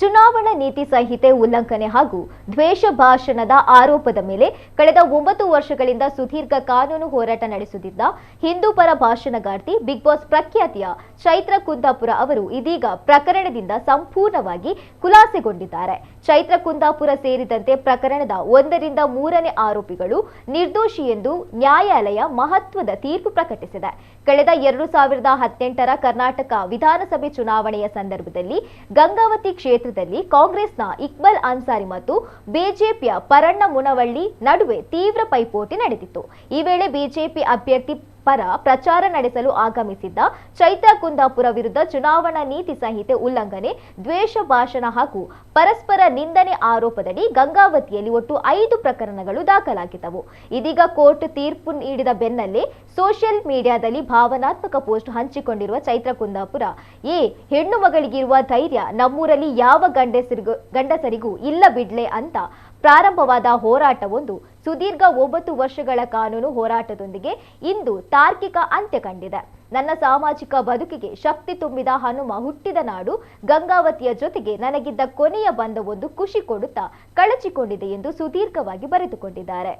ಚುನಾವಣಾ ನೀತಿ ಸಂಹಿತೆ ಉಲ್ಲಂಘನೆ ಹಾಗೂ ದ್ವೇಷ ಭಾಷಣದ ಆರೋಪದ ಮೇಲೆ ಕಳೆದ 9 ವರ್ಷಗಳಿಂದ ಸುದೀರ್ಘ ಕಾನೂನು ಹೋರಾಟ ನಡೆಸುತ್ತಿದ್ದ ಹಿಂದೂ ಪರ ಭಾಷಣಗಾರ್ತಿ ಬಿಗ್ ಬಾಸ್ ಪ್ರಖ್ಯಾತಿಯ ಚೈತ್ರ ಕುಂದಾಪುರ ಅವರು ಇದೀಗ ಪ್ರಕರಣದಿಂದ ಸಂಪೂರ್ಣವಾಗಿ ಖುಲಾಸೆಗೊಂಡಿದ್ದಾರೆ. ಚೈತ್ರ ಕುಂದಾಪುರ ಸೇರಿದಂತೆ ಪ್ರಕರಣದ 1 ರಿಂದ 3ನೇ ಆರೋಪಿಗಳು ನಿರ್ದೋಷಿ ಎಂದು ನ್ಯಾಯಾಲಯ ಮಹತ್ವದ ತೀರ್ಪು ಪ್ರಕಟಿಸಿದೆ. ಕಳೆದ 2018ರ ಕರ್ನಾಟಕ ವಿಧಾನಸಭೆ ಚುನಾವಣೆಯ ಸಂದರ್ಭದಲ್ಲಿ ಗಂಗಾವತಿ ಕ್ಷೇತ್ರದಲ್ಲಿ ಕಾಂಗ್ರೆಸ್ನ ಇಕ್ಬಾಲ್ ಅನ್ಸಾರಿ ಮತ್ತು ಬಿಜೆಪಿಯ ಪರಣ್ಣ ಮುನವಳ್ಳಿ ನಡುವೆ ತೀವ್ರ ಪೈಪೋಟಿ ನಡೆದಿತ್ತು. ಈ ವೇಳೆ ಬಿಜೆಪಿ ಅಭ್ಯರ್ಥಿ ಪರ ಪ್ರಚಾರ ನಡೆಸಲು ಆಗಮಿಸಿದ್ದ ಚೈತ್ರ ಕುಂದಾಪುರ ವಿರುದ್ಧ ಚುನಾವಣಾ ನೀತಿ ಸಂಹಿತೆ ಉಲ್ಲಂಘನೆ, ದ್ವೇಷ ಭಾಷಣ ಹಾಗೂ ಪರಸ್ಪರ ನಿಂದನೆ ಆರೋಪದಡಿ ಗಂಗಾವತಿಯಲ್ಲಿ ಒಟ್ಟು 5 ಪ್ರಕರಣಗಳು ದಾಖಲಾಗಿದ್ದವು. ಇದೀಗ ಕೋರ್ಟ್ ತೀರ್ಪು ನೀಡಿದ ಬೆನ್ನಲ್ಲೇ ಸೋಷಿಯಲ್ ಮೀಡಿಯಾದಲ್ಲಿ ಭಾವನಾತ್ಮಕ ಪೋಸ್ಟ್ ಹಂಚಿಕೊಂಡಿರುವ ಚೈತ್ರ ಕುಂದಾಪುರ, ಹೆಣ್ಣು ಮಗಳಿಗಿರುವ ಧೈರ್ಯ ನಮ್ಮೂರಲ್ಲಿ ಯಾವ ಗಂಡಸರಿಗೂ ಇಲ್ಲ ಬಿಡ್ಲೆ ಅಂತ ಪ್ರಾರಂಭವಾದ ಹೋರಾಟವೊಂದು ಸುದೀರ್ಘ 9 ವರ್ಷಗಳ ಕಾನೂನು ಹೋರಾಟದೊಂದಿಗೆ ಇಂದು ತಾರ್ಕಿಕ ಅಂತ್ಯ ಕಂಡಿದೆ. ನನ್ನ ಸಾಮಾಜಿಕ ಬದುಕಿಗೆ ಶಕ್ತಿ ತುಂಬಿದ ಹನುಮ ಹುಟ್ಟಿದ ನಾಡು ಗಂಗಾವತಿಯ ಜೊತೆಗೆ ನನಗಿದ್ದ ಕೊನೆಯ ಬಂಧವೊಂದು ಖುಷಿ ಕೊಡುತ್ತಾ ಕಳಚಿಕೊಂಡಿದೆ ಎಂದು ಸುದೀರ್ಘವಾಗಿ ಬರೆದುಕೊಂಡಿದ್ದಾರೆ.